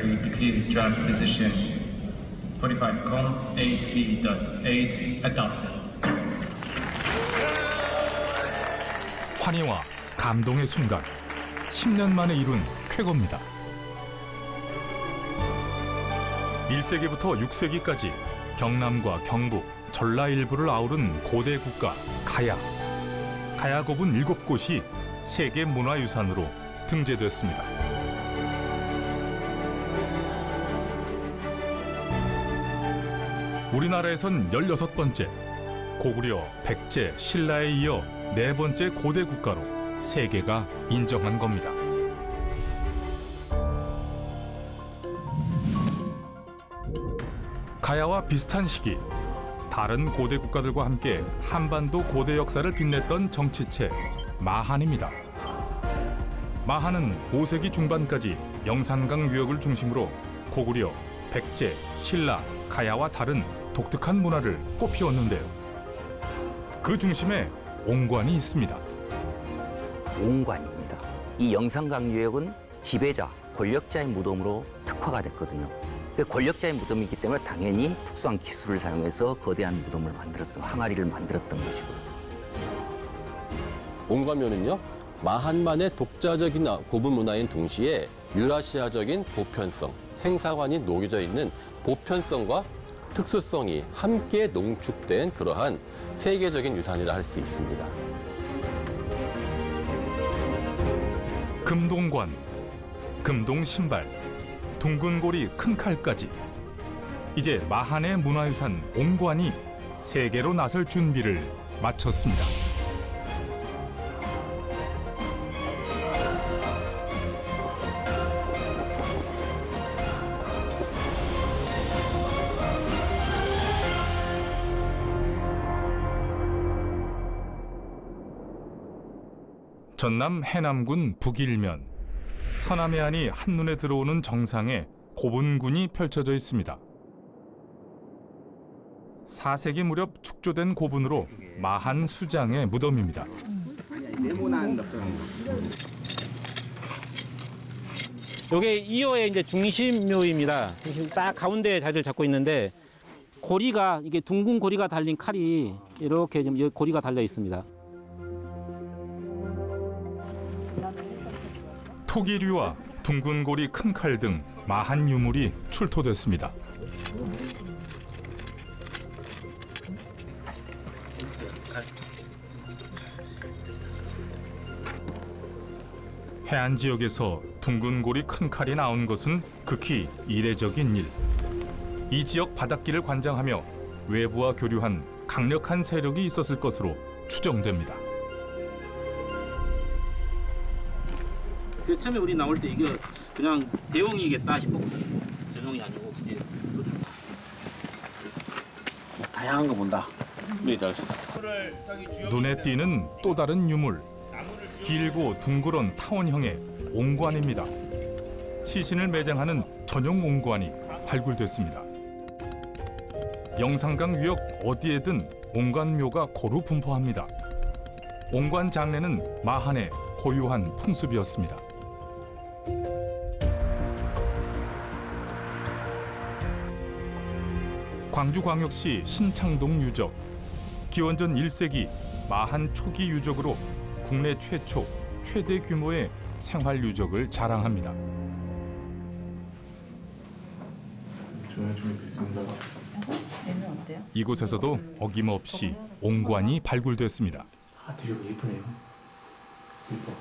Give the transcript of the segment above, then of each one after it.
I decree draft decision 45.8b.8 adopted. 환희와 감동의 순간, 10년 만에 이룬 쾌거입니다. 1세기부터 6세기까지 경남과 경북, 전라 일부를 아우른 고대 국가 가야. 가야 고분 7곳이 세계 문화유산으로 등재됐습니다. 우리나라에선 16번째, 고구려, 백제, 신라에 이어 4번째 고대 국가로 세계가 인정한 겁니다. 가야와 비슷한 시기, 다른 고대 국가들과 함께 한반도 고대 역사를 빛냈던 정치체 마한입니다. 마한은 5세기 중반까지 영산강 유역을 중심으로 고구려, 백제, 신라, 가야와 다른 독특한 문화를 꽃피웠는데요. 그 중심에 옹관이 있습니다. 옹관입니다. 이 영산강 유역은 지배자, 권력자의 무덤으로 특화가 됐거든요. 그 권력자의 무덤이기 때문에 당연히 특수한 기술을 사용해서 거대한 무덤을 만들었던, 항아리를 만들었던 것이고요. 옹관묘는요, 마한만의 독자적인 고분 문화인 동시에 유라시아적인 보편성, 생사관이 녹여져 있는 보편성과 특수성이 함께 농축된 그러한 세계적인 유산이라 할 수 있습니다. 금동관, 금동신발, 둥근고리 큰 칼까지 이제 마한의 문화유산 옹관이 세계로 나설 준비를 마쳤습니다. 전남 해남군 북일면, 서남해안이 한눈에 들어오는 정상에 고분군이 펼쳐져 있습니다. 4세기 무렵 축조된 고분으로 마한 수장의 무덤입니다. 이게 2호의 이제 중심묘입니다. 딱 가운데에 자리를 잡고 있는데 고리가 이게 둥근 고리가 달린 칼이 이렇게 지금 여기 고리가 달려 있습니다. 토기류와 둥근고리 큰 칼 등 마한 유물이 출토됐습니다. 해안 지역에서 둥근고리 큰 칼이 나온 것은 극히 이례적인 일. 이 지역 바닷길을 관장하며 외부와 교류한 강력한 세력이 있었을 것으로 추정됩니다. 그 처음에 우리 나올 때 이게 그냥 대용이겠다 싶었거든요. 전용이 아니고 이제 다양한 거 본다. 눈에 띄는 또 다른 유물. 길고 둥그런 타원형의 옹관입니다. 시신을 매장하는 전용 옹관이 발굴됐습니다. 영산강 유역 어디에든 옹관묘가 고루 분포합니다. 옹관 장례는 마한의 고유한 풍습이었습니다. 광주광역시 신창동 유적, 기원전 1세기 마한 초기 유적으로 국내 최초, 최대 규모의 생활 유적을 자랑합니다. 이곳에서도 어김없이 옹관이 발굴됐습니다. 아, 되게 예쁘네요. 예뻐.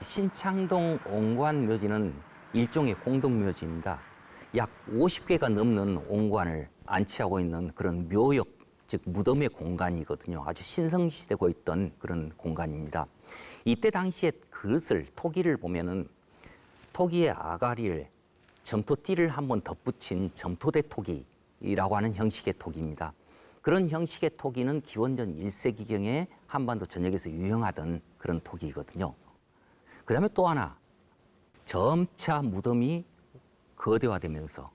신창동 옹관묘지는 일종의 공동묘지입니다. 약 50개가 넘는 옹관을 안치하고 있는 그런 묘역, 즉 무덤의 공간이거든요. 아주 신성시되고 있던 그런 공간입니다. 이때 당시에 그릇을, 토기를 보면은 토기의 아가리를, 점토띠를 한번 덧붙인 점토대 토기라고 하는 형식의 토기입니다. 그런 형식의 토기는 기원전 1세기경에 한반도 전역에서 유행하던 그런 토기이거든요. 그 다음에 또 하나, 점차 무덤이 거대화되면서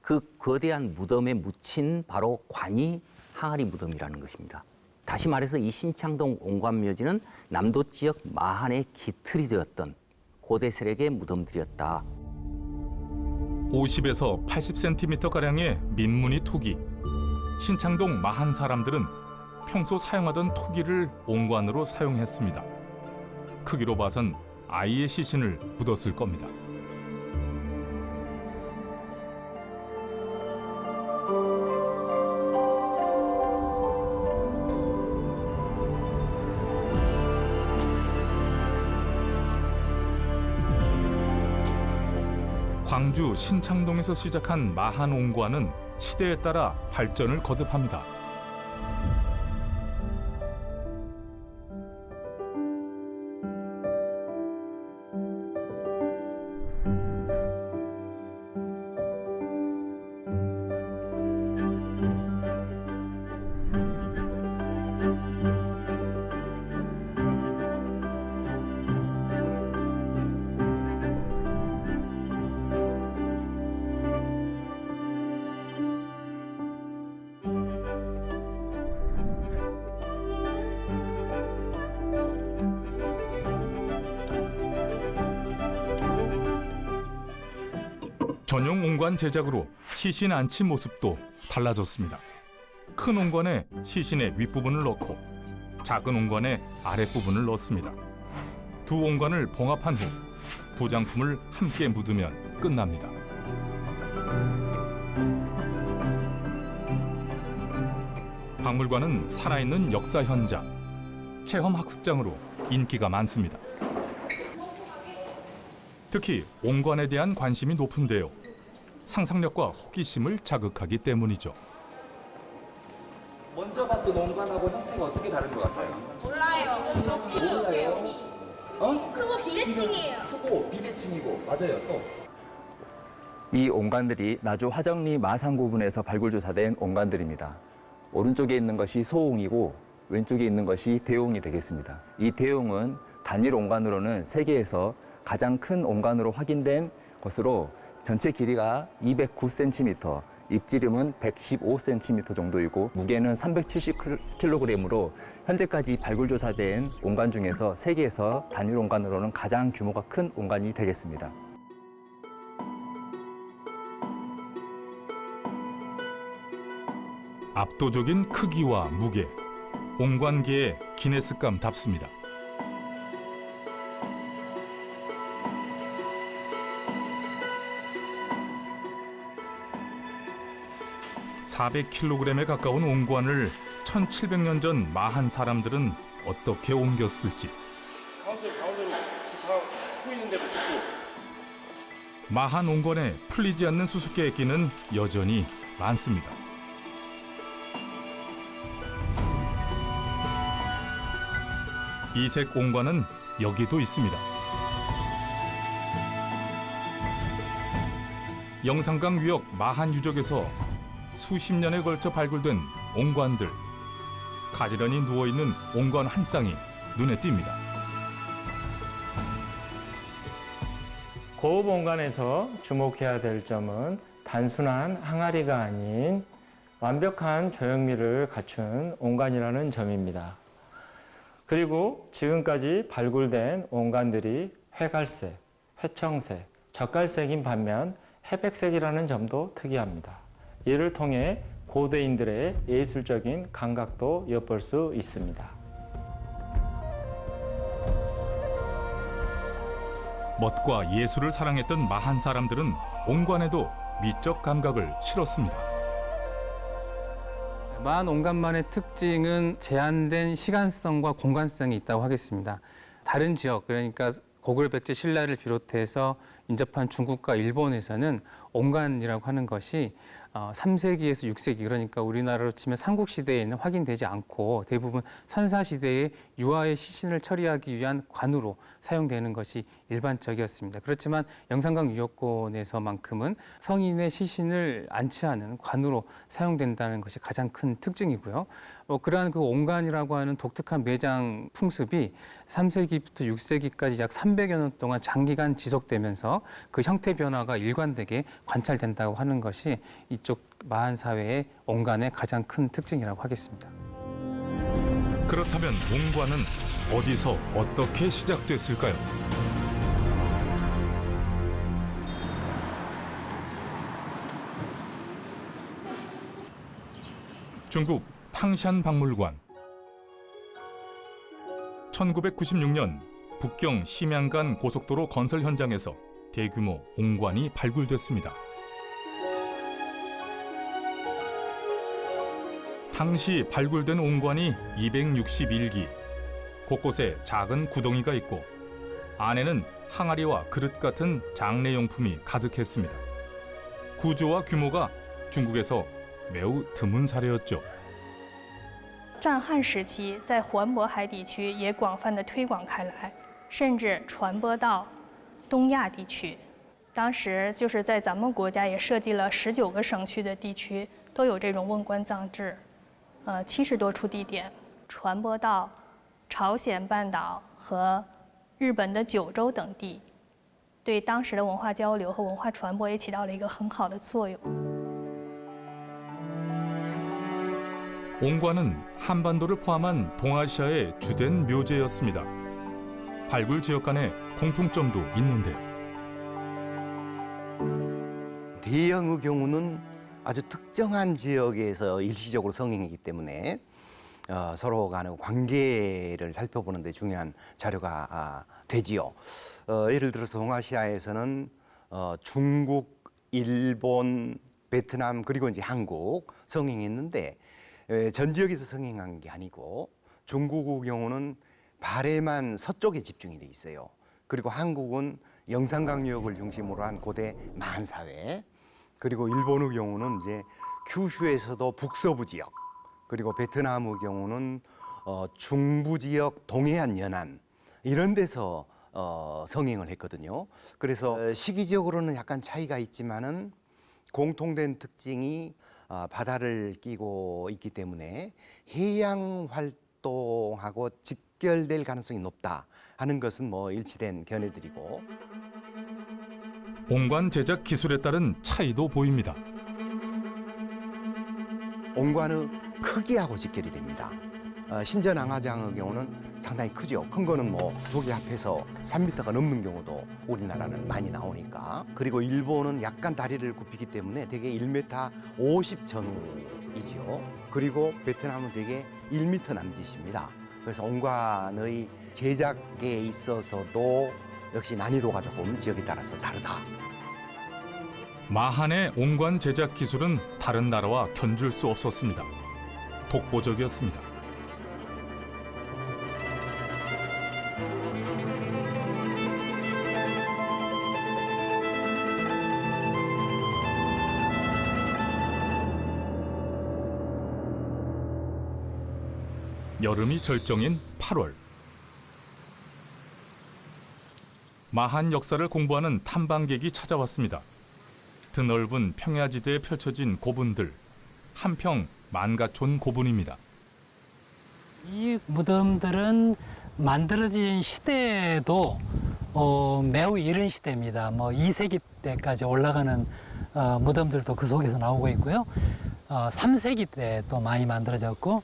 그 거대한 무덤에 묻힌 바로 관이 항아리 무덤이라는 것입니다. 다시 말해서 이 신창동 옹관묘지는 남도 지역 마한의 기틀이 되었던 고대 세력의 무덤들이었다. 50에서 80cm 가량의 민무늬 토기. 신창동 마한 사람들은 평소 사용하던 토기를 옹관으로 사용했습니다. 크기로 봐선 아이의 시신을 묻었을 겁니다. 광주 신창동에서 시작한 마한 옹관은 시대에 따라 발전을 거듭합니다. 전용 옹관 제작으로 시신 안치 모습도 달라졌습니다. 큰 옹관에 시신의 윗부분을 넣고 작은 옹관에 아랫부분을 넣습니다. 두 옹관을 봉합한 후 부장품을 함께 묻으면 끝납니다. 박물관은 살아있는 역사 현장, 체험 학습장으로 인기가 많습니다. 특히 옹관에 대한 관심이 높은데요. 상상력과 호기심을 자극하기 때문이죠. 먼저 봤던 옹관하고 형태가 어떻게 다른 것 같아요? 몰라요. 이거 크고 크고 비대칭이에요. 크고 비대칭이고 맞아요. 또 이 옹관들이 나주 화정리 마산구분에서 발굴조사된 옹관들입니다. 오른쪽에 있는 것이 소옹이고 왼쪽에 있는 것이 대옹이 되겠습니다. 이 대옹은 단일 옹관으로는 세계에서 가장 큰 옹관으로 확인된 것으로 전체 길이가 209cm, 입지름은 115cm 정도이고 무게는 370kg으로 현재까지 발굴조사된 옹관 중에서 세계에서 단일 옹관으로는 가장 규모가 큰 옹관이 되겠습니다. 압도적인 크기와 무게, 옹관계의 기네스감답습니다. (400kg에) 가까운 옹관을 1700년 전 마한 사람들은 어떻게 옮겼을지. 마한 옹관에 풀리지 않는 수수께끼는 여전히 많습니다. 이색 옹관은 여기도 있습니다. 영산강 유역 마한 유적에서 수십 년에 걸쳐 발굴된 옹관들. 가지런히 누워있는 옹관 한 쌍이 눈에 띕니다. 고급 옹관에서 주목해야 될 점은 단순한 항아리가 아닌 완벽한 조형미를 갖춘 옹관이라는 점입니다. 그리고 지금까지 발굴된 옹관들이 회갈색, 회청색, 젓갈색인 반면 회백색이라는 점도 특이합니다. 이를 통해 고대인들의 예술적인 감각도 엿볼 수 있습니다. 멋과 예술을 사랑했던 마한 사람들은 옹관에도 미적 감각을 실었습니다. 마한 옹관만의 특징은 제한된 시간성과 공간성이 있다고 하겠습니다. 다른 지역, 그러니까 고구려 백제 신라를 비롯해서 인접한 중국과 일본에서는 옹관이라고 하는 것이 3세기에서 6세기, 그러니까 우리나라로 치면 삼국시대에는 확인되지 않고 대부분 선사시대에 유아의 시신을 처리하기 위한 관으로 사용되는 것이 일반적이었습니다. 그렇지만 영산강 유역권에서만큼은 성인의 시신을 안치하는 관으로 사용된다는 것이 가장 큰 특징이고요. 그러한 그 옹관이라고 하는 독특한 매장 풍습이 3세기부터 6세기까지 약 300여 년 동안 장기간 지속되면서 그 형태 변화가 일관되게 관찰된다고 하는 것이 이쪽 마한 사회의 옹관의 가장 큰 특징이라고 하겠습니다. 그렇다면 옹관은 어디서 어떻게 시작됐을까요? 중국 탕샨 박물관. 1996년 북경 심양간 고속도로 건설 현장에서 대규모 옹관이 발굴됐습니다. 당시 발굴된 옹관이 261기, 곳곳에 작은 구덩이가 있고 안에는 항아리와 그릇 같은 장례용품이 가득했습니다. 구조와 규모가 중국에서 매우 드문 사례였죠. 战汉时期，在环渤海地区也广泛的推广开来，甚至传播到东亚地区。当时就是在咱们国家也设计了19个省区的地区都有这种瓮棺葬制，70多处地点，传播到朝鲜半岛和日本的九州等地，对当时的文化交流和文化传播也起到了一个很好的作用。 옹관은 한반도를 포함한 동아시아의 주된 묘제였습니다. 발굴 지역 간의 공통점도 있는데 대형의 경우는 아주 특정한 지역에서 일시적으로 성행이기 때문에 서로 간의 관계를 살펴보는 데 중요한 자료가 되지요. 예를 들어서 동아시아에서는 중국, 일본, 베트남 그리고 이제 한국 성행했는데 전 지역에서 성행한 게 아니고 중국의 경우는 발해만 서쪽에 집중이 돼 있어요. 그리고 한국은 영산강유역을 중심으로 한 고대 만사회, 그리고 일본의 경우는 이제 큐슈에서도 북서부 지역, 그리고 베트남의 경우는 중부 지역 동해안 연안 이런 데서 성행을 했거든요. 그래서 시기적으로는 약간 차이가 있지만은 공통된 특징이 바다를 끼고 있기 때문에 해양 활동하고 직결될 가능성이 높다 하는 것은 뭐 일치된 견해들이고 옹관 제작 기술에 따른 차이도 보입니다. 옹관의 크기하고 직결이 됩니다. 신전항아장의 경우는 상당히 크죠. 큰 거는 뭐 두 개 합해서 3m가 넘는 경우도 우리나라는 많이 나오니까. 그리고 일본은 약간 다리를 굽히기 때문에 대개 1m 50 전후이죠. 그리고 베트남은 대개 1m 남짓입니다. 그래서 옹관의 제작에 있어서도 역시 난이도가 조금 지역에 따라서 다르다. 마한의 옹관 제작 기술은 다른 나라와 견줄 수 없었습니다. 독보적이었습니다. 여름이 절정인 8월. 마한 역사를 공부하는 탐방객이 찾아왔습니다. 드넓은 평야지대에 펼쳐진 고분들, 한평 만가촌 고분입니다. 이 무덤들은 만들어진 시대도 매우 이른 시대입니다. 뭐 2세기 때까지 올라가는 무덤들도 그 속에서 나오고 있고요. 3세기 때 또 많이 만들어졌고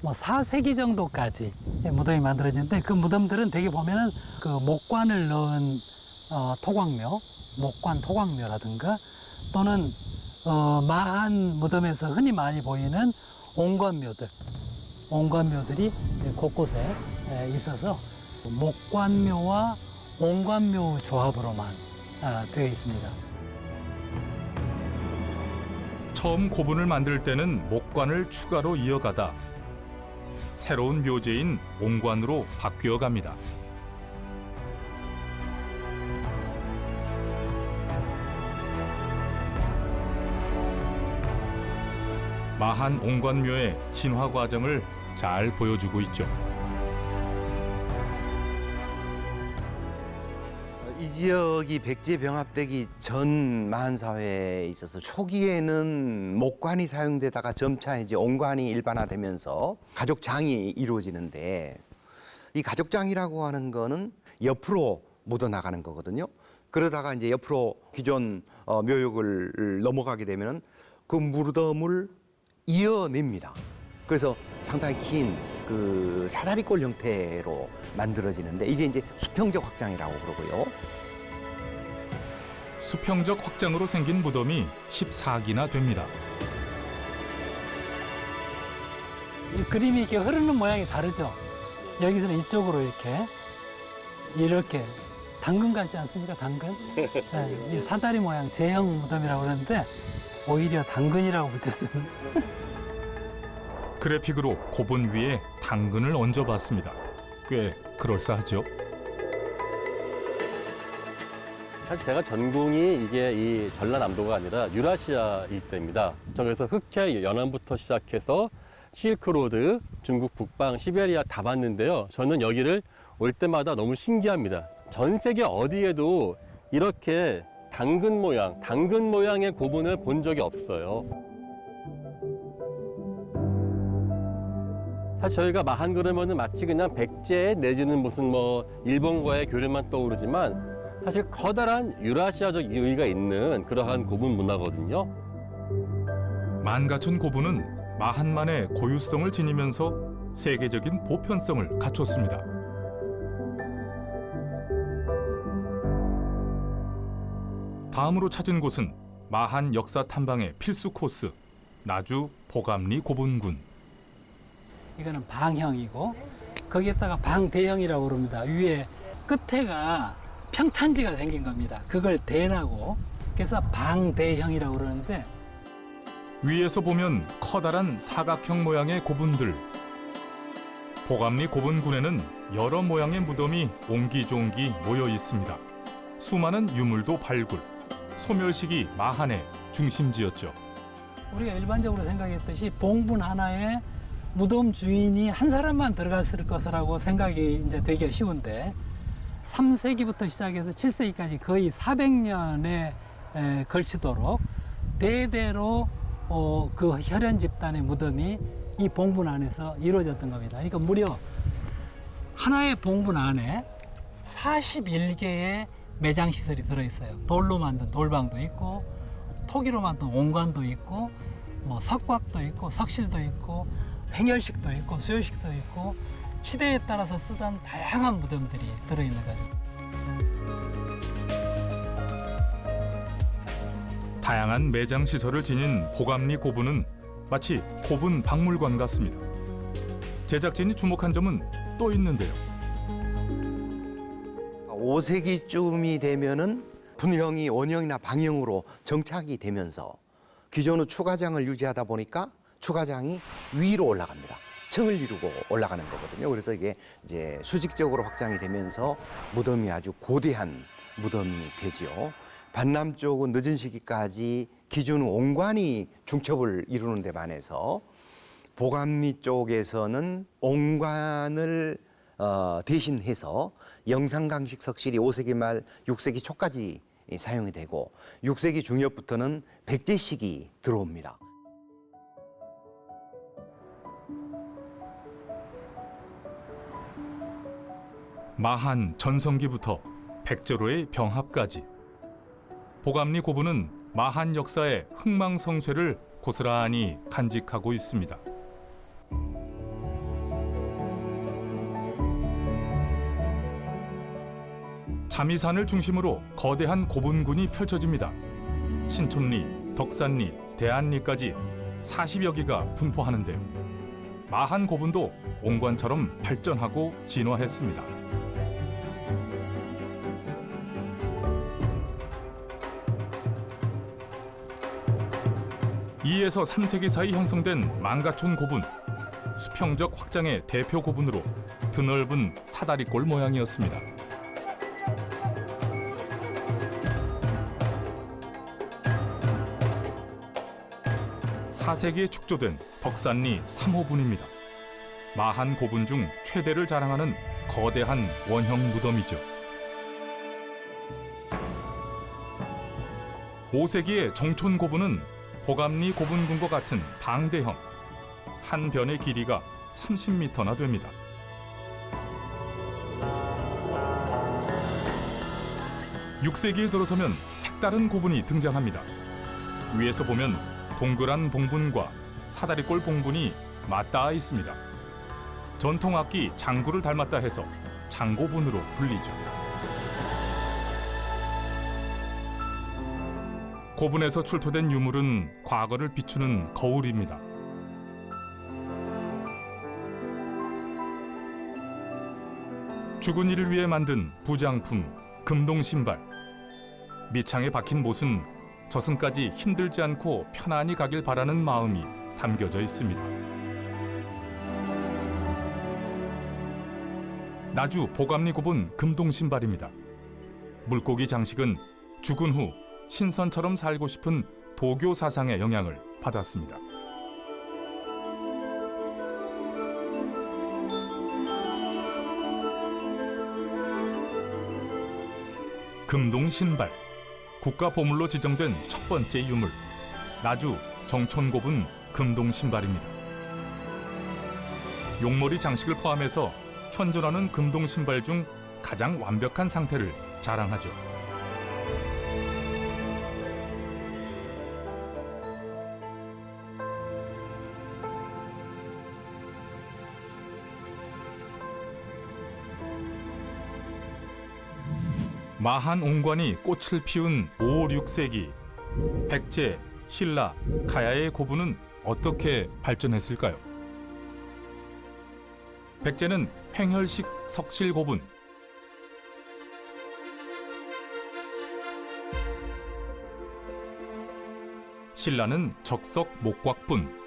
뭐 4세기 정도까지 무덤이 만들어지는데 그 무덤들은 대개 보면은 그 목관을 넣은 토광묘, 목관 토광묘라든가 또는 마한 무덤에서 흔히 많이 보이는 옹관묘들이 곳곳에 있어서 목관묘와 옹관묘 조합으로만 되어 있습니다. 처음 고분을 만들 때는 목관을 추가로 이어가다 새로운 묘제인 옹관으로 바뀌어 갑니다. 마한 옹관묘의 진화 과정을 잘 보여주고 있죠. 이 지역이 백제 병합되기 전 마한 사회에 있어서 초기에는 목관이 사용되다가 점차 이제 옹관이 일반화되면서 가족장이 이루어지는데 이 가족장이라고 하는 거는 옆으로 묻어 나가는 거거든요. 그러다가 이제 옆으로 기존 묘역을 넘어가게 되면은 그 무덤을 이어냅니다. 그래서 상당히 긴 그 사다리꼴 형태로 만들어지는데 이게 이제 수평적 확장이라고 그러고요. 수평적 확장으로 생긴 무덤이 14기나 됩니다. 이 그림이 이렇게 흐르는 모양이 다르죠. 여기서는 이쪽으로 이렇게 당근 같지 않습니까? 당근? 네, 이 사다리 모양 제형 무덤이라고 그러는데 오히려 당근이라고 붙였습니다. 그래픽으로 고분 위에 당근을 얹어봤습니다. 꽤 그럴싸하죠? 사실 제가 전공이 이게 이 전라남도가 아니라 유라시아 일대입니다. 그래서 흑해 연안부터 시작해서 실크로드, 중국 북방, 시베리아 다 봤는데요. 저는 여기를 올 때마다 너무 신기합니다. 전 세계 어디에도 이렇게 당근 모양의 고분을 본 적이 없어요. 사실 저희가 마한 그러면은 마치 그냥 백제 내지는 무슨 뭐 일본과의 교류만 떠오르지만 사실 커다란 유라시아적 의의가 있는 그러한 고분 문화거든요. 만가천 고분은 마한만의 고유성을 지니면서 세계적인 보편성을 갖췄습니다. 다음으로 찾은 곳은 마한 역사 탐방의 필수 코스, 나주 보감리 고분군. 이거는 방형이고 거기에다가 방대형이라고 그럽니다. 위에 끝에가 평탄지가 생긴 겁니다. 그걸 대라고 그래서 방대형이라고 그러는데 위에서 보면 커다란 사각형 모양의 고분들. 보감리 고분군에는 여러 모양의 무덤이 옹기종기 모여 있습니다. 수많은 유물도 발굴, 소멸시기 마한의 중심지였죠. 우리가 일반적으로 생각했듯이 봉분 하나에 무덤 주인이 한 사람만 들어갔을 것이라고 생각이 이제 되기가 쉬운데 3세기부터 시작해서 7세기까지 거의 400년에 걸치도록 대대로 그 혈연 집단의 무덤이 이 봉분 안에서 이루어졌던 겁니다. 그러니까 무려 하나의 봉분 안에 41개의 매장 시설이 들어있어요. 돌로 만든 돌방도 있고 토기로 만든 옹관도 있고 뭐 석곽도 있고 석실도 있고 횡혈식도 있고 수혈식도 있고 시대에 따라서 쓰던 다양한 무덤들이 들어있는 거죠. 다양한 매장 시설을 지닌 보감리 고분은 마치 고분 박물관 같습니다. 제작진이 주목한 점은 또 있는데요. 5세기쯤이 되면은 분형이 원형이나 방형으로 정착이 되면서 기존의 추가장을 유지하다 보니까 추가장이 위로 올라갑니다. 층을 이루고 올라가는 거거든요. 그래서 이게 이제 수직적으로 확장이 되면서 무덤이 아주 고대한 무덤이 되지요. 반남 쪽은 늦은 시기까지 기존 옹관이 중첩을 이루는 데 반해서 보감리 쪽에서는 옹관을 대신해서 영상강식 석실이 5세기 말 6세기 초까지 사용이 되고 6세기 중엽부터는 백제식이 들어옵니다. 마한 전성기부터 백제로의 병합까지 보감리 고분은 마한 역사의 흥망성쇠를 고스란히 간직하고 있습니다. 자미산을 중심으로 거대한 고분군이 펼쳐집니다. 신촌리, 덕산리, 대안리까지 40여 기가 분포하는데요. 마한 고분도 옹관처럼 발전하고 진화했습니다. 2에서 3세기 사이 형성된 만가촌 고분, 수평적 확장의 대표 고분으로 드넓은 사다리꼴 모양이었습니다. (4세기에) 축조된 덕산리 3호분입니다. 마한 고분 중 최대를 자랑하는 거대한 원형 무덤이죠. 5세기의 정촌 고분은 보감리 고분군과 같은 방대형, 한 변의 길이가 30m나 됩니다. (6세기에) 들어서면 색다른 고분이 등장합니다. 위에서 보면 동그란 봉분과 사다리꼴 봉분이 맞닿아 있습니다. 전통 악기 장구를 닮았다 해서 장고분으로 불리죠. 고분에서 출토된 유물은 과거를 비추는 거울입니다. 죽은 이를 위해 만든 부장품 금동신발. 밑창에 박힌 못은 저승까지 힘들지 않고 편안히 가길 바라는 마음이 담겨져 있습니다. 나주 보감리 굽은 금동신발입니다. 물고기 장식은 죽은 후 신선처럼 살고 싶은 도교 사상의 영향을 받았습니다. 금동신발, 국가보물로 지정된 첫 번째 유물, 나주 정촌고분 금동신발입니다. 용머리 장식을 포함해서 현존하는 금동신발 중 가장 완벽한 상태를 자랑하죠. 마한 옹관이 꽃을 피운 5, 6세기 백제, 신라, 가야의 고분은 어떻게 발전했을까요? 백제는 횡혈식 석실 고분, 신라는 적석 목곽분,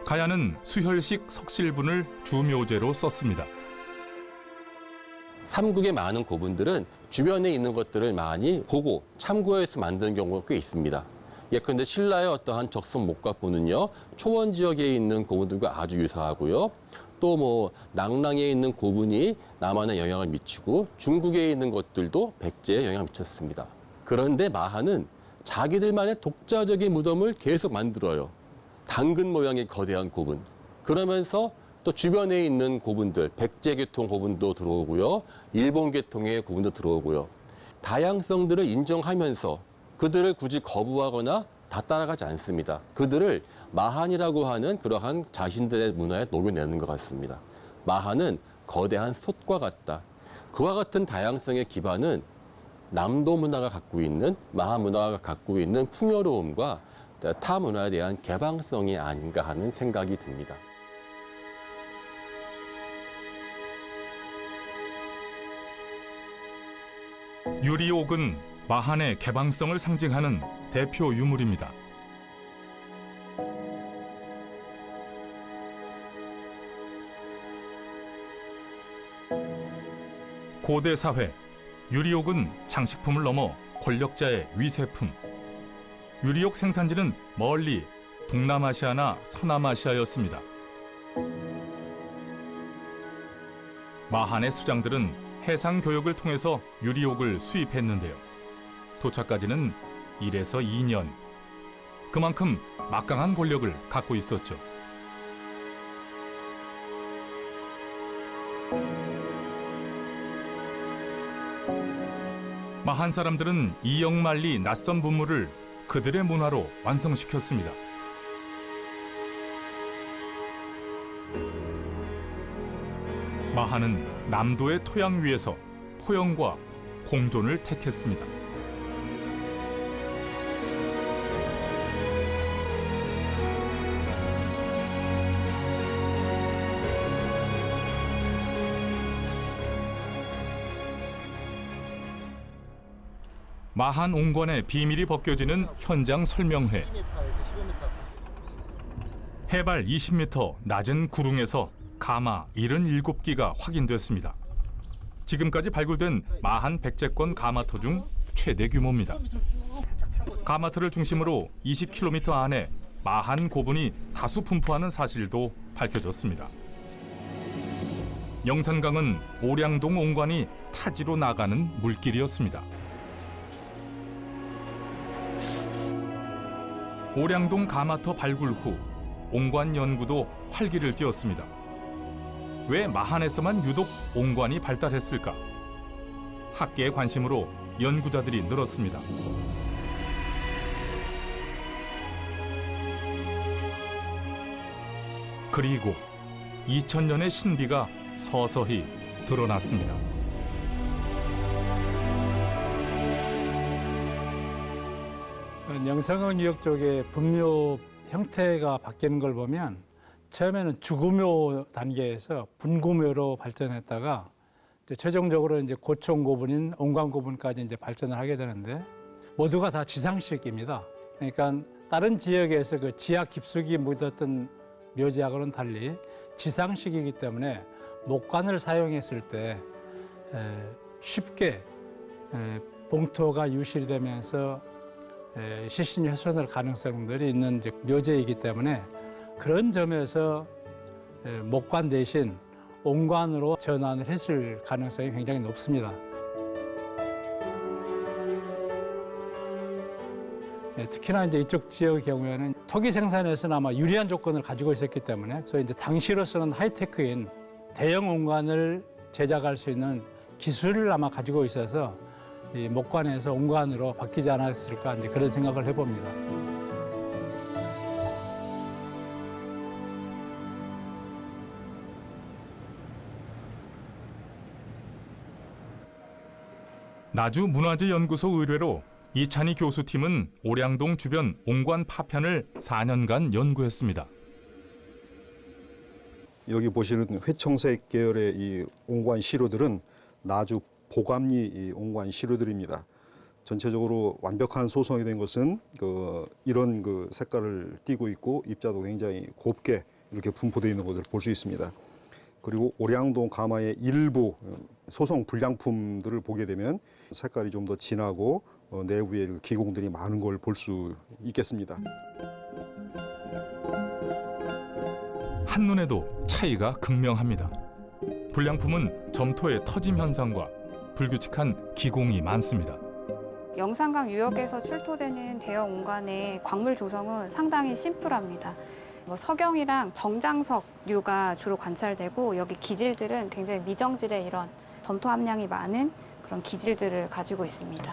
가야는 수혈식 석실분을 주묘제로 썼습니다. 삼국의 많은 고분들은 주변에 있는 것들을 많이 보고 참고해서 만드는 경우가 꽤 있습니다. 예컨대 신라의 어떠한 적석 목곽분은요, 초원 지역에 있는 고분들과 아주 유사하고요. 또 뭐 낭랑에 있는 고분이 남한에 영향을 미치고 중국에 있는 것들도 백제에 영향을 미쳤습니다. 그런데 마한은 자기들만의 독자적인 무덤을 계속 만들어요. 당근 모양의 거대한 고분. 그러면서 또 주변에 있는 고분들, 백제 계통 고분도 들어오고요. 일본 계통의 고분도 들어오고요. 다양성들을 인정하면서 그들을 굳이 거부하거나 다 따라가지 않습니다. 그들을 마한이라고 하는 그러한 자신들의 문화에 녹여내는 것 같습니다. 마한은 거대한 솥과 같다. 그와 같은 다양성의 기반은 남도 문화가 갖고 있는, 마한 문화가 갖고 있는 풍요로움과 타 문화에 대한 개방성이 아닌가 하는 생각이 듭니다. 유리옥은 마한의 개방성을 상징하는 대표 유물입니다. 고대 사회, 유리옥은 장식품을 넘어 권력자의 위세품. 유리옥 생산지는 멀리 동남아시아나 서남아시아였습니다. 마한의 수장들은 해상 교역을 통해서 유리옥을 수입했는데요. 도착까지는 1에서 2년. 그만큼 막강한 권력을 갖고 있었죠. 마한 사람들은 이역만리 낯선 문물을 그들의 문화로 완성시켰습니다. 마한은 남도의 토양 위에서 포용과 공존을 택했습니다. 마한 옹관의 비밀이 벗겨지는 현장 설명회. 해발 20m 낮은 구릉에서 가마 77기가 확인됐습니다. 지금까지 발굴된 마한 백제권 가마터 중 최대 규모입니다. 가마터를 중심으로 20km 안에 마한 고분이 다수 분포하는 사실도 밝혀졌습니다. 영산강은 오량동 옹관이 타지로 나가는 물길이었습니다. 오량동 가마터 발굴 후 옹관 연구도 활기를 띠었습니다. 왜 마한에서만 유독 옹관이 발달했을까? 학계의 관심으로 연구자들이 늘었습니다. 그리고 2000년의 신비가 서서히 드러났습니다. 영산강 유역 쪽에 분묘 형태가 바뀌는 걸 보면 처음에는 주구묘 단계에서 분구묘로 발전했다가 이제 최종적으로 이제 고총 고분인 온관 고분까지 이제 발전을 하게 되는데 모두가 다 지상식입니다. 그러니까 다른 지역에서 그 지하 깊숙이 묻었던 묘지하고는 달리 지상식이기 때문에 목관을 사용했을 때 쉽게 봉토가 유실이 되면서 시신 훼손할 가능성들이 있는 묘제이기 때문에 그런 점에서 목관 대신 온관으로 전환을 했을 가능성이 굉장히 높습니다. 특히나 이제 이쪽 지역의 경우에는 토기 생산에서는 아마 유리한 조건을 가지고 있었기 때문에 그래서 이제 당시로서는 하이테크인 대형 온관을 제작할 수 있는 기술을 아마 가지고 있어서 이 목관에서 온관으로 바뀌지 않았을까 이제 그런 생각을 해봅니다. 나주문화재연구소 의뢰로 이찬희 교수팀은 오량동 주변 온관 파편을 4년간 연구했습니다. 여기 보시는 회청색 계열의 이 온관 시료들은 나주 보감리 이 온관 시료들입니다. 전체적으로 완벽한 소성이 된 것은 이런 색깔을 띠고 있고 입자도 굉장히 곱게 이렇게 분포되어 있는 것을 볼 수 있습니다. 그리고 오량동 가마의 일부 소성 불량품들을 보게 되면 색깔이 좀 더 진하고 내부에 기공들이 많은 걸 볼 수 있겠습니다. 한눈에도 차이가 극명합니다. 불량품은 점토의 터짐 현상과 불규칙한 기공이 많습니다. 영산강 유역에서 출토되는 대형 온관의 광물 조성은 상당히 심플합니다. 석영이랑 정장석류가 주로 관찰되고 여기 기질들은 굉장히 미정질의 이런 점토 함량이 많은 그런 기질들을 가지고 있습니다.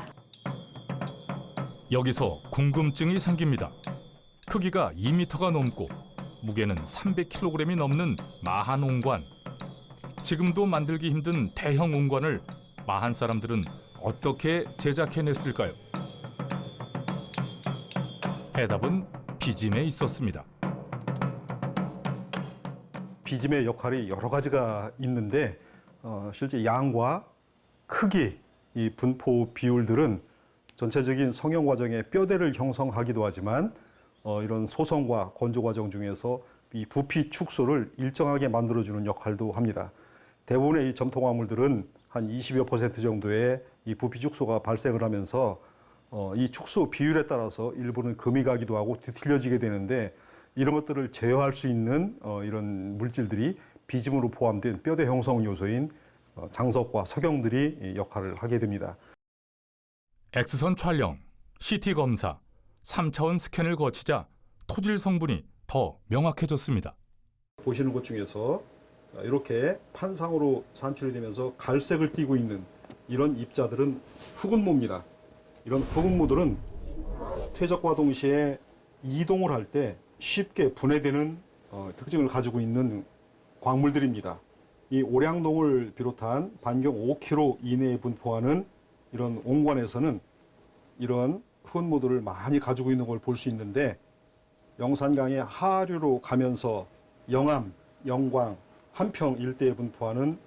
여기서 궁금증이 생깁니다. 크기가 2m가 넘고 무게는 300kg이 넘는 마한 온관. 지금도 만들기 힘든 대형 온관을 마한 사람들은 어떻게 제작해냈을까요? 해답은 비짐에 있었습니다. 비짐의 역할이 여러 가지가 있는데 실제 양과 크기, 이 분포 비율들은 전체적인 성형 과정의 뼈대를 형성하기도 하지만 이런 소성과 건조 과정 중에서 이 부피 축소를 일정하게 만들어주는 역할도 합니다. 대부분의 이 점토 광물들은 한 20여 % 정도의 이 부피 축소가 발생을 하면서 이 축소 비율에 따라서 일부는 금이 가기도 하고 뒤틀려지게 되는데 이런 것들을 제어할 수 있는 이런 물질들이 비짐으로 포함된 뼈대 형성 요소인 장석과 석영들이 역할을 하게 됩니다. X선 촬영, CT 검사, 3차원 스캔을 거치자 토질 성분이 더 명확해졌습니다. 보시는 것 중에서 이렇게 판상으로 산출이 되면서 갈색을 띠고 있는 이런 입자들은 흑운모입니다. 이런 흑운모들은 퇴적과 동시에 이동을 할 때 쉽게 분해되는 특징을 가지고 있는 광물들입니다. 이 오량동을 비롯한 반경 5km 이내에 분포하는 이런 온관에서는 이런 흑운모들을 많이 가지고 있는 걸 볼 수 있는데 영산강의 하류로 가면서 영암, 영광, 한평 일대에 분포하는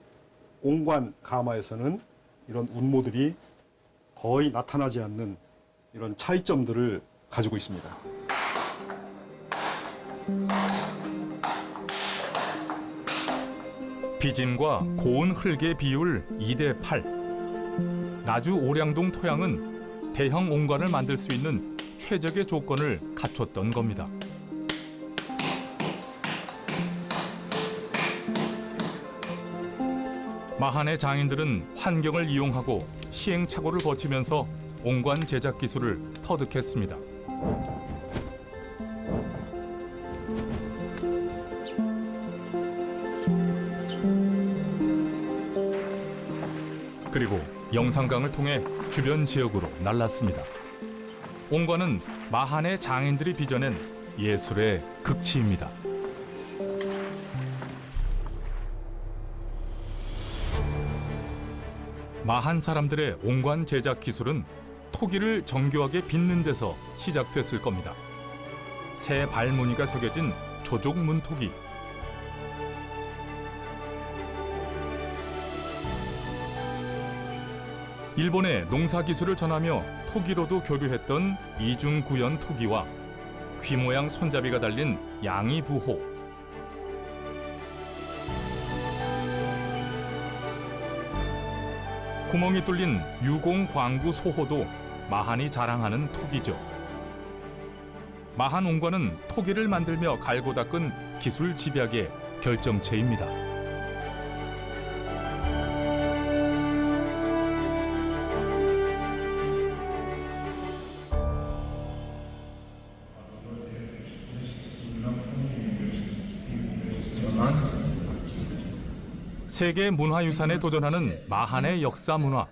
온관 가마에서는 이런 운모들이 거의 나타나지 않는 이런 차이점들을 가지고 있습니다. 비짐과 고운 흙의 비율 2대8. 나주 오량동 토양은 대형 온관을 만들 수 있는 최적의 조건을 갖췄던 겁니다. 마한의 장인들은 환경을 이용하고 시행착오를 거치면서 온관 제작 기술을 터득했습니다. 그리고 영산강을 통해 주변 지역으로 날랐습니다. 온관은 마한의 장인들이 빚어낸 예술의 극치입니다. 마한 사람들의 온관 제작 기술은 토기를 정교하게 빚는 데서 시작됐을 겁니다. 새 발무늬가 새겨진 조족 문토기. 일본에 농사 기술을 전하며 토기로도 교류했던 이중구연 토기와 귀 모양 손잡이가 달린 양이부호. 구멍이 뚫린 유공광구 소호도 마한이 자랑하는 토기죠. 마한 옹관은 토기를 만들며 갈고 닦은 기술 집약의 결정체입니다. 세계 문화유산에 도전하는 마한의 역사 문화.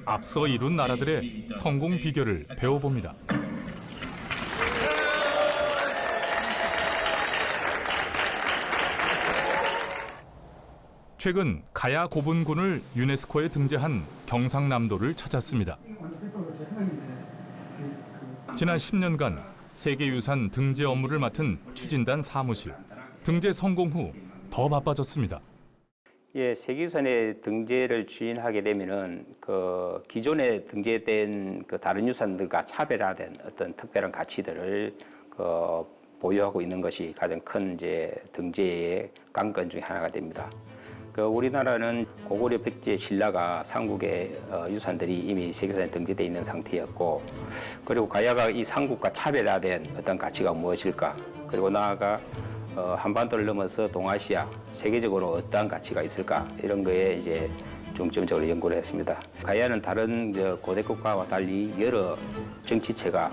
앞서 이룬 나라들의 성공 비결을 배워봅니다. 최근 가야 고분군을 유네스코에 등재한 경상남도를 찾았습니다. 지난 10년간 세계유산 등재 업무를 맡은 추진단 사무실. 등재 성공 후 더 바빠졌습니다. 예, 세계유산에 등재를 추진하게 되면은 그 기존에 등재된 그 다른 유산들과 차별화된 어떤 특별한 가치들을 보유하고 있는 것이 가장 큰 이제 등재의 관건 중에 하나가 됩니다. 우리나라는 고구려 백제 신라가 삼국의 유산들이 이미 세계유산에 등재되어 있는 상태였고, 그리고 가야가 이 삼국과 차별화된 어떤 가치가 무엇일까? 그리고 나아가 한반도를 넘어서 동아시아, 세계적으로 어떠한 가치가 있을까? 이런 거에 이제 중점적으로 연구를 했습니다. 가야는 다른 고대 국가와 달리 여러 정치체가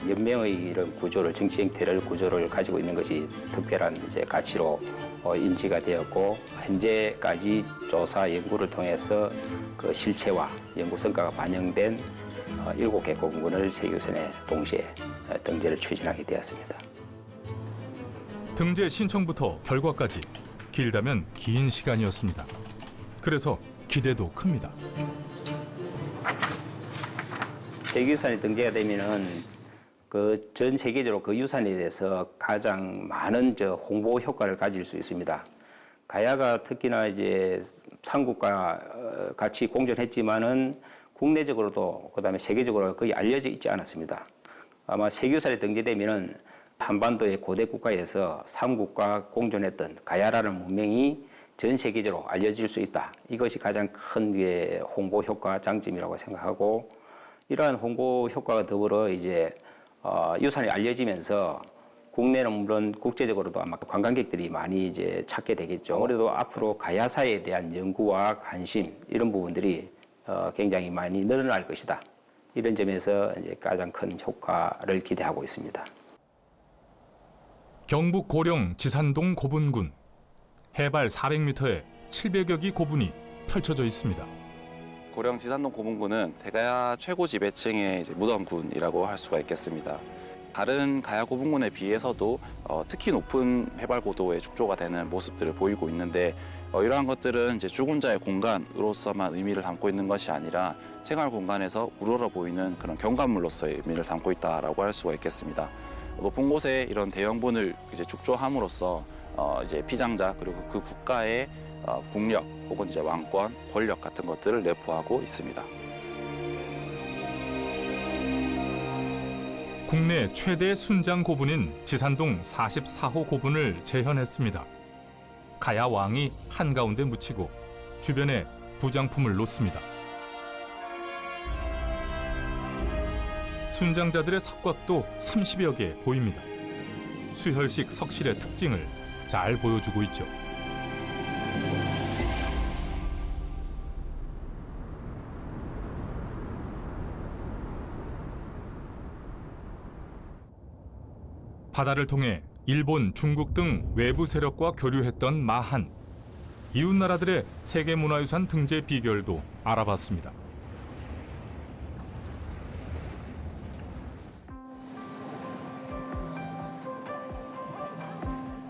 연맹의 이런 구조를, 정치 형태를 구조를 가지고 있는 것이 특별한 이제 가치로 인지가 되었고, 현재까지 조사 연구를 통해서 그 실체와 연구 성과가 반영된 7개 고분군을 세계유산에 동시에 등재를 추진하게 되었습니다. 등재 신청부터 결과까지 길다면 긴 시간이었습니다. 그래서 기대도 큽니다. 세계유산에 등재가 되면은 그 전 세계적으로 그 유산에 대해서 가장 많은 홍보 효과를 가질 수 있습니다. 가야가 특히나 이제 삼국과 같이 공존했지만은 국내적으로도 그다음에 세계적으로 거의 알려져 있지 않았습니다. 아마 세계유산에 등재되면은 한반도의 고대 국가에서 삼국과 공존했던 가야라는 문명이 전 세계적으로 알려질 수 있다. 이것이 가장 큰 홍보 효과 장점이라고 생각하고, 이러한 홍보 효과가 더불어 이제 유산이 알려지면서 국내는 물론 국제적으로도 아마 관광객들이 많이 이제 찾게 되겠죠. 아무래도 앞으로 가야사에 대한 연구와 관심 이런 부분들이 굉장히 많이 늘어날 것이다. 이런 점에서 이제 가장 큰 효과를 기대하고 있습니다. 경북 고령 지산동 고분군. 해발 400m에 700여 기 고분이 펼쳐져 있습니다. 고령 지산동 고분군은 대가야 최고 지배층의 무덤군이라고 할 수가 있겠습니다. 다른 가야 고분군에 비해서도 특히 높은 해발 고도의 축조가 되는 모습들을 보이고 있는데, 이러한 것들은 이제 죽은 자의 공간으로서만 의미를 담고 있는 것이 아니라 생활 공간에서 우러러 보이는 그런 경관물로서의 의미를 담고 있다라고 할 수가 있겠습니다. 높은 곳에 이런 대형분을 이제 축조함으로써 이제 피장자 그리고 그 국가의 국력 혹은 이제 왕권, 권력 같은 것들을 내포하고 있습니다. 국내 최대 순장 고분인 지산동 44호 고분을 재현했습니다. 가야 왕이 한가운데 묻히고 주변에 부장품을 놓습니다. 순장자들의 석곽도 30여 개 보입니다. 수혈식 석실의 특징을 잘 보여주고 있죠. 바다를 통해 일본, 중국 등 외부 세력과 교류했던 마한. 이웃 나라들의 세계문화유산 등재 비결도 알아봤습니다.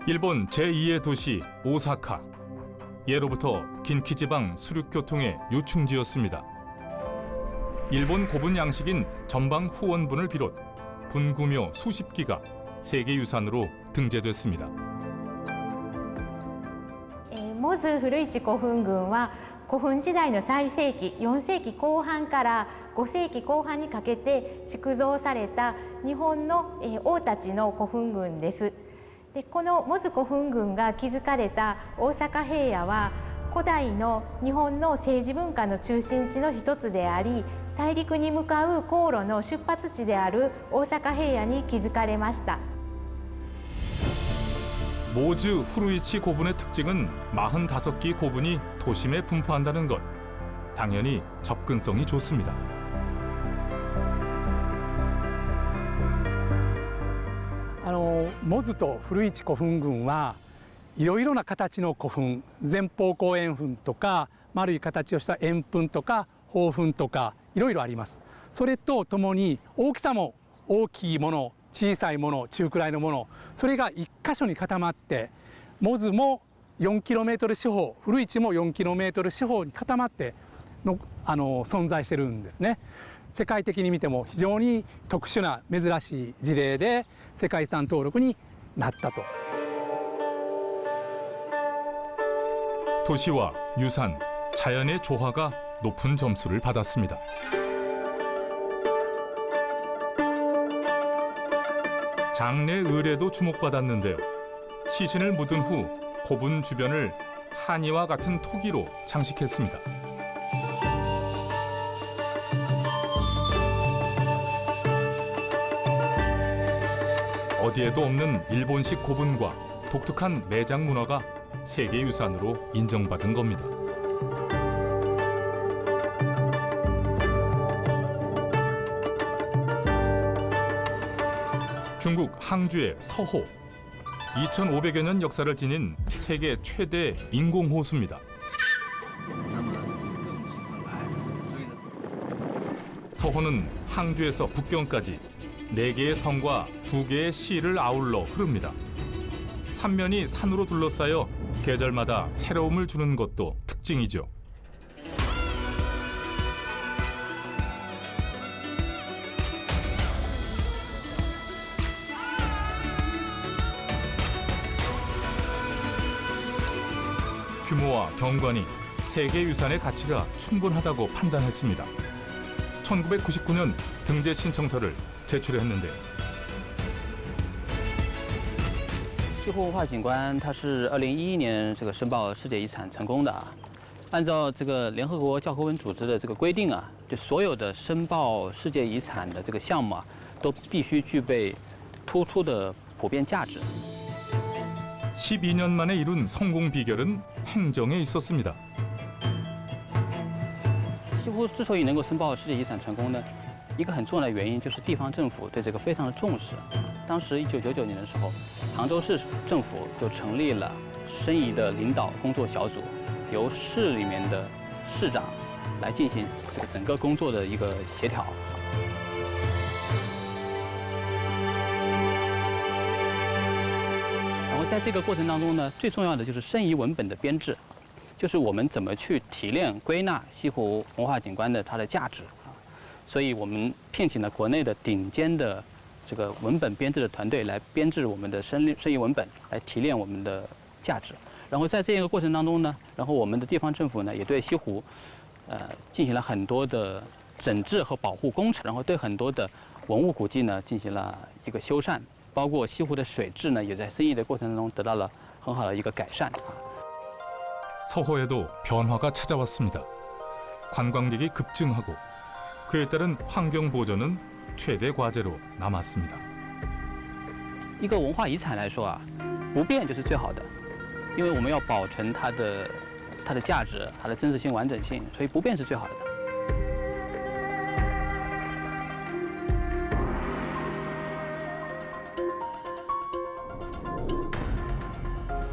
일본 제2의 도시 오사카. 예로부터 긴키지방 수륙교통의 요충지였습니다. 일본 고분 양식인 전방 후원분을 비롯 분구묘 수십 기가 세계유산으로 등재됐습니다. モズ古市古墳群は古墳時代の最盛期4世紀後半から5世紀後半にかけて築造された日本の王たちの古墳群です。でこのモズ古墳群が築かれた大阪平野は古代の日本の政治文化の中心地の一つであり、大陸に向かう航路の出発地である大阪平野に築かれました。 모즈 후루이치 고분의 특징은 45기 고분이 도심에 분포한다는 것. 당연히 접근성이 좋습니다. モズと古市古墳群はいろいろな形の古墳、前方後円墳とか丸い形をした円墳とか方墳とかいろいろあります。それとともに大きさも大きいもの、小さいもの、中くらいのもの、それが一箇所に固まって、モズも 4km 四方、古市も 4km 四方に固まっての存在してるんですね。世界的に見ても非常に特殊な珍しい事例で世界遺産登録になったと。 도시와 유산, 자연의 조화가 높은 점수를 받았습니다. 장례 의례도 주목받았는데요. 시신을 묻은 후 고분 주변을 한이와 같은 토기로 장식했습니다. 어디에도 없는 일본식 고분과 독특한 매장 문화가 세계유산으로 인정받은 겁니다. 중국 항주의 서호. 2500여 년 역사를 지닌 세계 최대 인공호수입니다. 서호는 항주에서 북경까지 4개의 성과 2개의 시를 아울러 흐릅니다. 삼면이 산으로 둘러싸여 계절마다 새로움을 주는 것도 특징이죠. 규모와 경관이 세계유산의 가치가 충분하다고 판단했습니다. 1999년 등재 신청서를 제출했는데요. 西湖文化景观它是2011年这个申报世界遗产成功的啊。按照这个联合国教科文组织的这个规定啊，就所有的申报世界遗产的这个项目啊，都必须具备突出的普遍价值。 12년 만에 이룬 성공 비결은 행정에 있었습니다. 西湖之所以能够申报世界遗产成功呢，一个很重要的原因就是地方政府对这个非常的重视。当时1999年的时候，杭州市政府就成立了申遗的领导工作小组，由市里面的市长来进行这个整个工作的一个协调。 在这个过程当中呢，最重要的就是申遗文本的编制，就是我们怎么去提炼、归纳西湖文化景观的它的价值啊。所以我们聘请了国内的顶尖的这个文本编制的团队来编制我们的申遗文本，来提炼我们的价值。然后在这个过程当中呢，然后我们的地方政府呢也对西湖，进行了很多的整治和保护工程，然后对很多的文物古迹呢进行了一个修缮。 包括西湖的水质呢，也在申遗的过程中得到了很好的一个改善。 서호에도 변화가 찾아왔습니다. 관광객이 급증하고 그에 따른 환경 보존은 최대 과제로 남았습니다. 一个文化遗产来说啊，不变就是最好的，因为我们要保存它的价值、它的真实性、完整性，所以不变是最好的。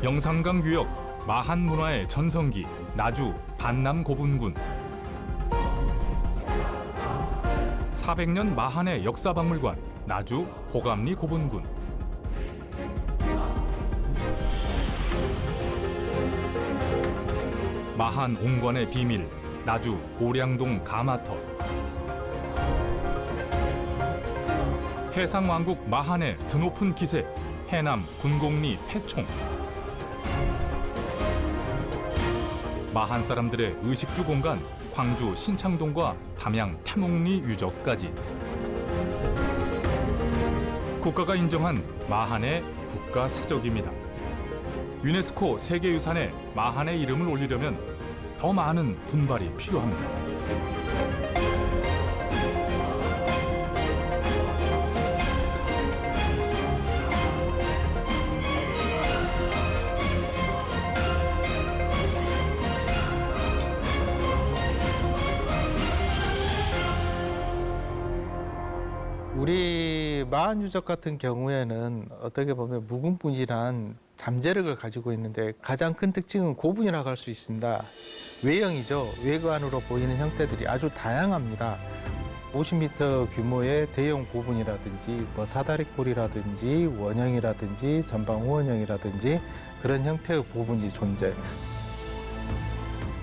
영산강 유역 마한 문화의 전성기 나주 반남 고분군 400년 마한의 역사박물관 나주 호감리 고분군 마한 옹관의 비밀 나주 오량동 가마터 해상왕국 마한의 드높은 기세, 해남 군곡리 폐총. 마한 사람들의 의식주 공간, 광주 신창동과 담양 태몽리 유적까지. 국가가 인정한 마한의 국가사적입니다. 유네스코 세계유산에 마한의 이름을 올리려면 더 많은 분발이 필요합니다. 우리 마한 유적 같은 경우에는 어떻게 보면 무궁무진한 잠재력을 가지고 있는데 가장 큰 특징은 고분이라고 할 수 있습니다. 외형이죠. 외관으로 보이는 형태들이 아주 다양합니다. 50m 규모의 대형 고분이라든지 사다리꼴이라든지 원형이라든지 전방 후원형이라든지 그런 형태의 고분이 존재.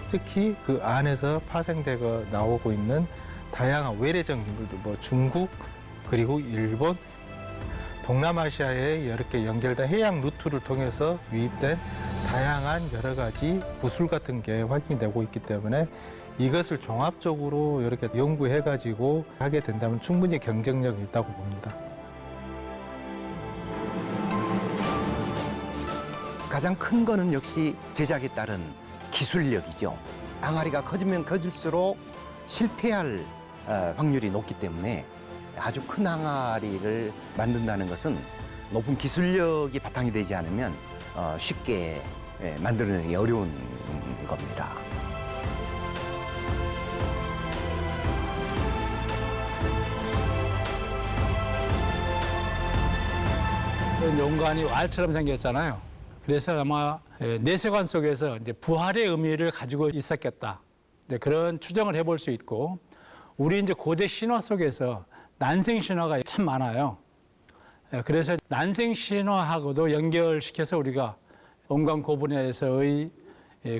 특히 그 안에서 파생되고 나오고 있는 다양한 외래적 인물들, 중국 그리고 일본, 동남아시아에 이렇게 연결된 해양 루트를 통해서 유입된 다양한 여러 가지 구슬 같은 게 확인되고 있기 때문에 이것을 종합적으로 이렇게 연구해가지고 하게 된다면 충분히 경쟁력이 있다고 봅니다. 가장 큰 거는 역시 제작에 따른 기술력이죠. 항아리가 커지면 커질수록 실패할 확률이 높기 때문에 아주 큰 항아리를 만든다는 것은 높은 기술력이 바탕이 되지 않으면 쉽게 만들어내기 어려운 겁니다. 용관이 왈처럼 생겼잖아요. 그래서 아마 내세관 속에서 이제 부활의 의미를 가지고 있었겠다. 그런 추정을 해볼 수 있고, 우리 이제 고대 신화 속에서 난생 신화가 참 많아요. 그래서 난생 신화하고도 연결시켜서 우리가 온관 고분에서의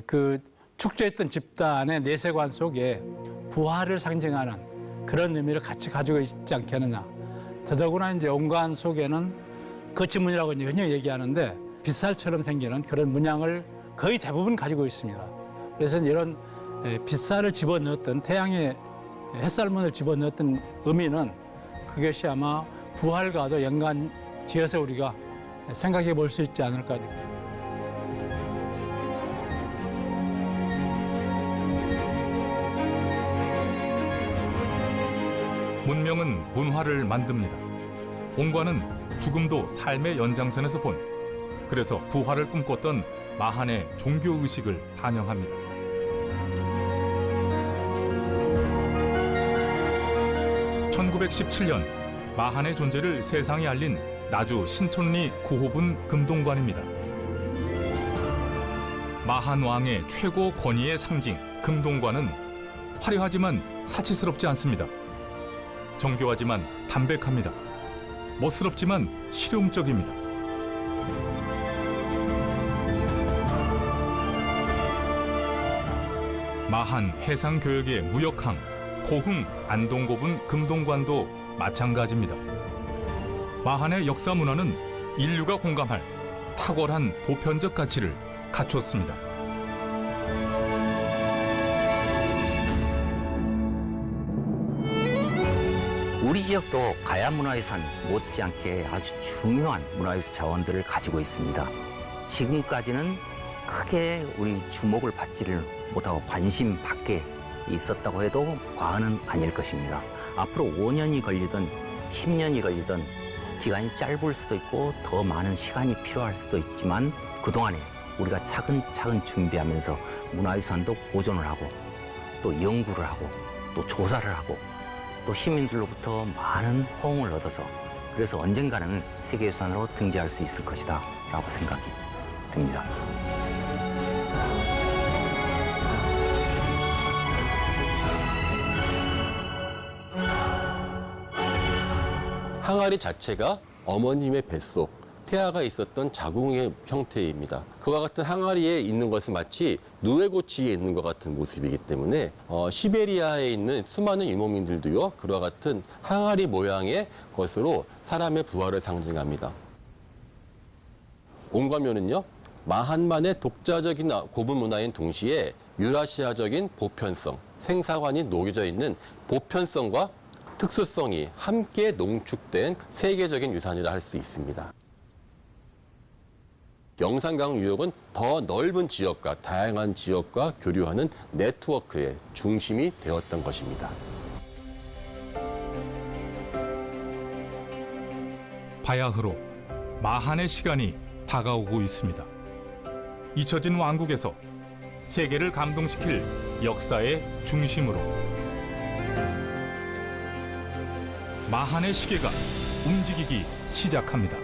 그 축제했던 집단의 내세관 속에 부활을 상징하는 그런 의미를 같이 가지고 있지 않겠느냐. 더더구나 이제 온관 속에는 거치문이라고 흔히 얘기하는데 빗살처럼 생기는 그런 문양을 거의 대부분 가지고 있습니다. 그래서 이런 빗살을 집어넣었던 태양의 햇살문을 집어넣었던 의미는 그것이 아마 부활과도 연관 지어서 우리가 생각해 볼 수 있지 않을까. 문명은 문화를 만듭니다. 온관은 죽음도 삶의 연장선에서 본, 그래서 부활을 꿈꿨던 마한의 종교의식을 반영합니다. (1917년) 마한의 존재를 세상에 알린 나주 신촌리 구호분 금동관입니다. 마한 왕의 최고 권위의 상징 금동관은 화려하지만 사치스럽지 않습니다. 정교하지만 담백합니다. 멋스럽지만 실용적입니다. 마한 해상교역의 무역항, 고흥, 안동고분, 금동관도 마찬가지입니다. 마한의 역사 문화는 인류가 공감할 탁월한 보편적 가치를 갖췄습니다. 우리 지역도 가야문화유산 못지않게 아주 중요한 문화유산 자원들을 가지고 있습니다. 지금까지는 크게 우리 주목을 받지를 못하고 관심 밖에 있었다고 해도 과언은 아닐 것입니다. 앞으로 5년이 걸리든 10년이 걸리든 기간이 짧을 수도 있고 더 많은 시간이 필요할 수도 있지만 그동안에 우리가 차근차근 준비하면서 문화유산도 보존을 하고 또 연구를 하고 또 조사를 하고 또 시민들로부터 많은 호응을 얻어서 그래서 언젠가는 세계유산으로 등재할 수 있을 것이다 라고 생각이 듭니다. 항아리 자체가 어머님의 뱃속, 폐하가 있었던 자궁의 형태입니다. 그와 같은 항아리에 있는 것은 마치 누에고치에 있는 것 같은 모습이기 때문에 시베리아에 있는 수많은 유목민들도요, 그와 같은 항아리 모양의 것으로 사람의 부활을 상징합니다. 옹과묘는요, 마한만의 독자적인 고분 문화인 동시에 유라시아적인 보편성, 생사관이 녹여져 있는 보편성과 특수성이 함께 농축된 세계적인 유산이라 할 수 있습니다. 영산강 유역은 더 넓은 지역과 다양한 지역과 교류하는 네트워크의 중심이 되었던 것입니다. 바야흐로 마한의 시간이 다가오고 있습니다. 잊혀진 왕국에서 세계를 감동시킬 역사의 중심으로 마한의 시계가 움직이기 시작합니다.